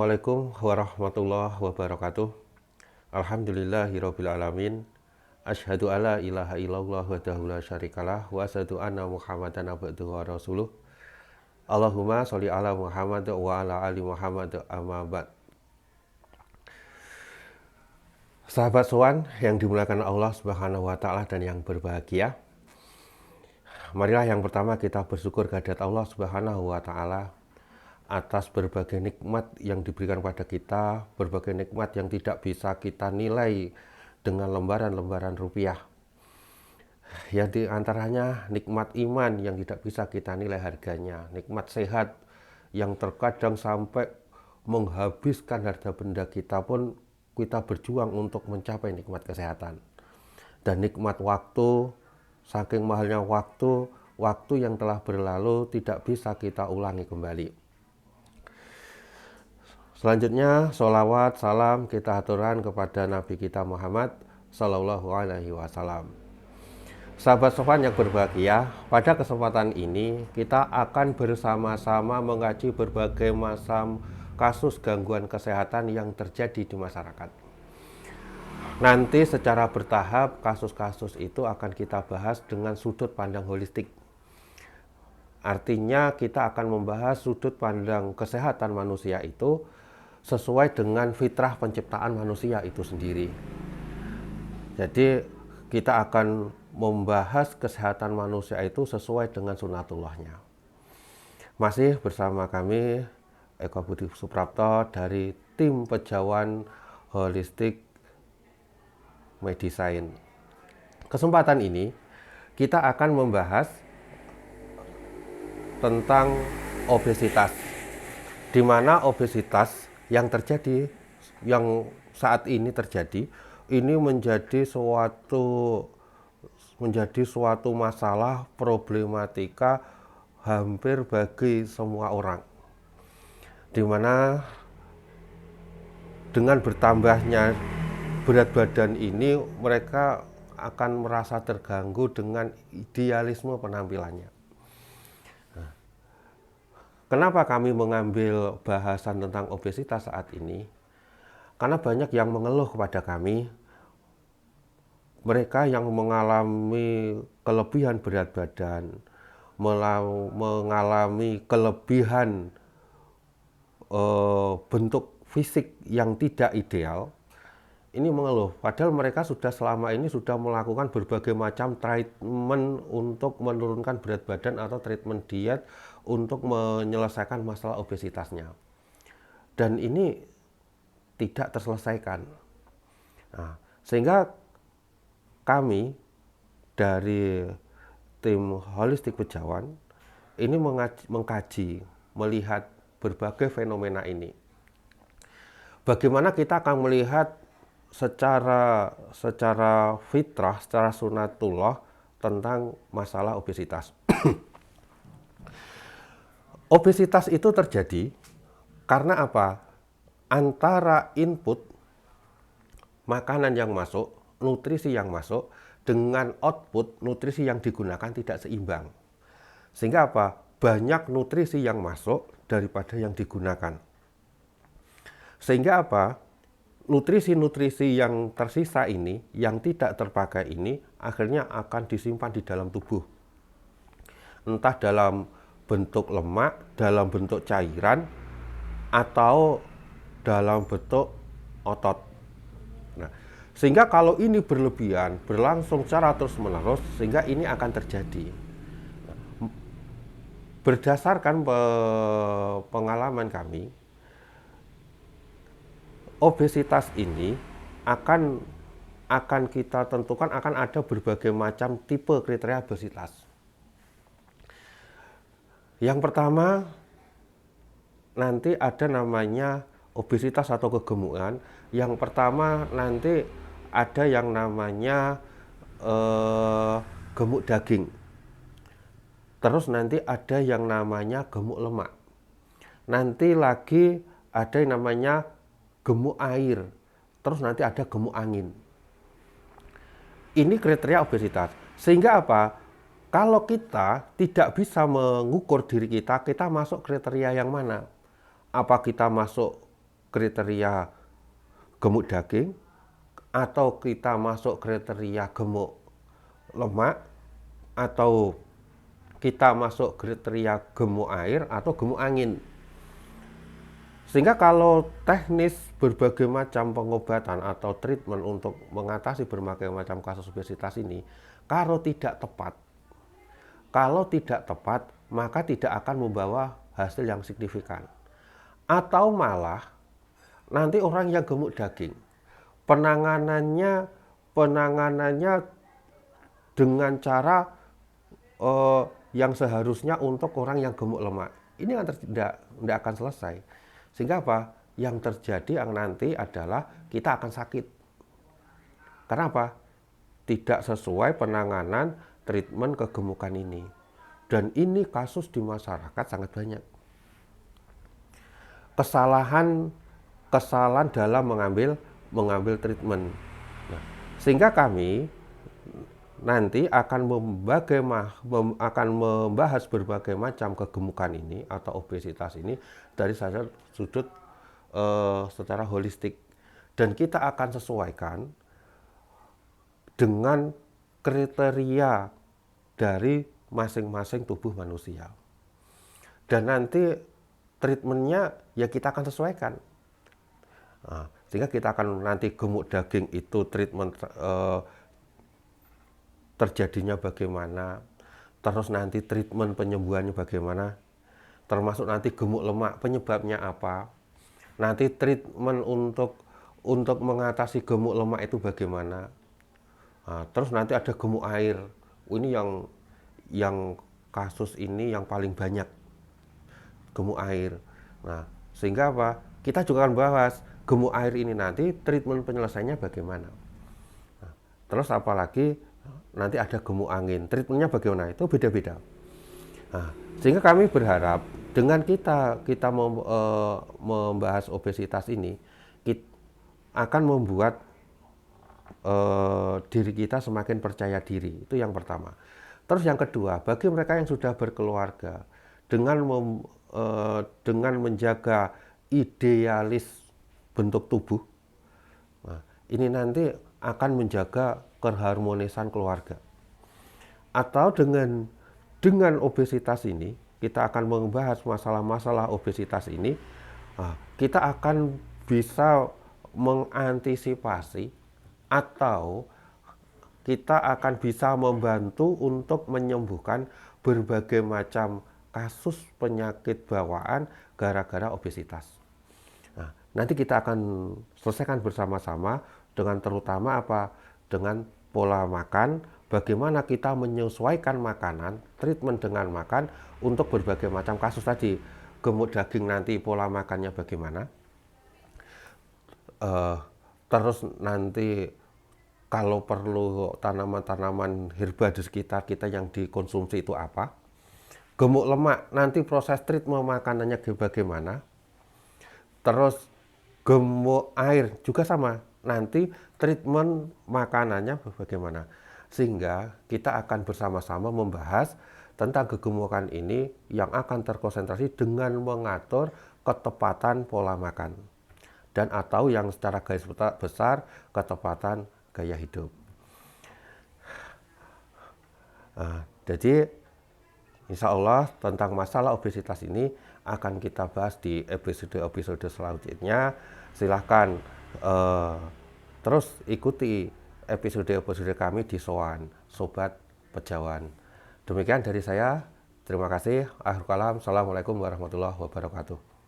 Assalamualaikum warahmatullahi wabarakatuh. Alhamdulillahirabbil alamin. Asyhadu alla ilaha illallah wahdahu la syarikalah wa asyhadu anna Muhammadan abduhu wa rasuluh. Allahumma sholli ala Muhammad wa ala ali Muhammad amma ba'd. Sahabat sowan yang dimuliakan Allah Subhanahu wa taala dan yang berbahagia. Marilah yang pertama kita bersyukur kehadirat Allah Subhanahu wa taala atas berbagai nikmat yang diberikan pada kita, berbagai nikmat yang tidak bisa kita nilai dengan lembaran-lembaran rupiah. Ya, di antaranya nikmat iman yang tidak bisa kita nilai harganya, nikmat sehat yang terkadang sampai menghabiskan harta benda kita pun kita berjuang untuk mencapai nikmat kesehatan. Dan nikmat waktu, saking mahalnya waktu yang telah berlalu tidak bisa kita ulangi kembali. Selanjutnya, sholawat, salam kita aturkan kepada Nabi kita Muhammad Sallallahu Alaihi Wasallam. Sahabat sowan yang berbahagia, pada kesempatan ini kita akan bersama-sama mengkaji berbagai macam kasus gangguan kesehatan yang terjadi di masyarakat. Nanti secara bertahap kasus-kasus itu akan kita bahas dengan sudut pandang holistik. Artinya kita akan membahas sudut pandang kesehatan manusia itu sesuai dengan fitrah penciptaan manusia itu sendiri. Jadi kita akan membahas kesehatan manusia itu sesuai dengan sunatullahnya. Masih bersama kami Eko Budi Suprapto dari tim Pejawan Holistik Medicine. Kesempatan ini kita akan membahas tentang obesitas, di mana obesitas yang saat ini terjadi ini menjadi suatu masalah problematika hampir bagi semua orang, di mana dengan bertambahnya berat badan ini mereka akan merasa terganggu dengan idealisme penampilannya. Kenapa kami mengambil bahasan tentang obesitas saat ini? Karena banyak yang mengeluh kepada kami, mereka yang mengalami kelebihan berat badan, mengalami kelebihan bentuk fisik yang tidak ideal, ini mengeluh. Padahal mereka selama ini sudah melakukan berbagai macam treatment untuk menurunkan berat badan atau treatment diet untuk menyelesaikan masalah obesitasnya. Dan ini tidak terselesaikan. Nah, sehingga kami dari tim Holistik Pejawan ini mengkaji, melihat berbagai fenomena ini. Bagaimana kita akan melihat secara fitrah, secara sunatullah tentang masalah obesitas. Obesitas itu terjadi karena apa? Antara input makanan yang masuk, nutrisi yang masuk, dengan output nutrisi yang digunakan tidak seimbang. Sehingga apa? Banyak nutrisi yang masuk daripada yang digunakan. Sehingga apa? Nutrisi-nutrisi yang tersisa ini, yang tidak terpakai ini, akhirnya akan disimpan di dalam tubuh. Entah dalam bentuk lemak, dalam bentuk cairan, atau dalam bentuk otot. Nah, sehingga kalau ini berlebihan, berlangsung secara terus-menerus, sehingga ini akan terjadi. Berdasarkan pengalaman kami, obesitas ini akan kita tentukan akan ada berbagai macam tipe kriteria obesitas. Yang pertama, nanti ada namanya obesitas atau kegemukan. Yang pertama nanti ada yang namanya gemuk daging. Terus nanti ada yang namanya gemuk lemak. Nanti lagi ada yang namanya gemuk air. Terus nanti ada gemuk angin. Ini kriteria obesitas. Sehingga apa? Kalau kita tidak bisa mengukur diri kita, kita masuk kriteria yang mana? Apa kita masuk kriteria gemuk daging, atau kita masuk kriteria gemuk lemak, atau kita masuk kriteria gemuk air atau gemuk angin. Sehingga kalau teknis berbagai macam pengobatan atau treatment untuk mengatasi berbagai macam kasus obesitas ini, kalau tidak tepat, maka tidak akan membawa hasil yang signifikan. Atau malah nanti orang yang gemuk daging, penanganannya dengan cara yang seharusnya untuk orang yang gemuk lemak. Ini yang tidak akan selesai. Sehingga apa? Yang terjadi nanti adalah kita akan sakit. Karena apa? Tidak sesuai penanganan treatment kegemukan ini. Dan ini kasus di masyarakat sangat banyak. Kesalahan dalam mengambil treatment. Nah, sehingga kami nanti akan membahas berbagai macam kegemukan ini atau obesitas ini dari sudut secara holistik, dan kita akan sesuaikan dengan kriteria dari masing-masing tubuh manusia, dan nanti treatmentnya ya kita akan sesuaikan. Nah, sehingga kita akan nanti gemuk daging itu treatment terjadinya bagaimana, terus nanti treatment penyembuhannya bagaimana, termasuk nanti gemuk lemak penyebabnya apa, nanti treatment untuk mengatasi gemuk lemak itu bagaimana. Nah, terus nanti ada gemuk air, ini yang kasus ini yang paling banyak, gemuk air. Nah, sehingga apa, kita juga akan bahas gemuk air ini nanti treatment penyelesaiannya bagaimana. Nah, terus apalagi nanti ada gemuk angin, treatmentnya bagaimana, itu beda-beda. Nah, sehingga kami berharap dengan kita membahas obesitas ini, kita akan membuat diri kita semakin percaya diri. Itu yang pertama. Terus yang kedua, bagi mereka yang sudah berkeluarga, dengan menjaga idealis bentuk tubuh, nah, ini nanti akan menjaga keharmonisan keluarga. Atau dengan obesitas ini, kita akan membahas masalah-masalah obesitas ini, kita akan bisa mengantisipasi atau kita akan bisa membantu untuk menyembuhkan berbagai macam kasus penyakit bawaan gara-gara obesitas. Nah, nanti kita akan selesaikan bersama-sama dengan terutama apa? Dengan pola makan, bagaimana kita menyesuaikan makanan, treatment dengan makan untuk berbagai macam kasus tadi. Gemuk daging nanti pola makannya bagaimana, terus nanti kalau perlu tanaman-tanaman herba di sekitar kita yang dikonsumsi itu apa. Gemuk lemak nanti proses treatment makanannya bagaimana. Terus gemuk air juga sama, nanti treatment makanannya bagaimana. Sehingga kita akan bersama-sama membahas tentang kegemukan ini yang akan terkonsentrasi dengan mengatur ketepatan pola makan, dan atau yang secara garis besar ketepatan gaya hidup. Nah, jadi insya Allah tentang masalah obesitas ini akan kita bahas di episode selanjutnya. Silahkan terus ikuti episode kami di Soan Sobat Pejawan. Demikian dari saya. Terima kasih. Akhir kalam. Assalamualaikum warahmatullahi wabarakatuh.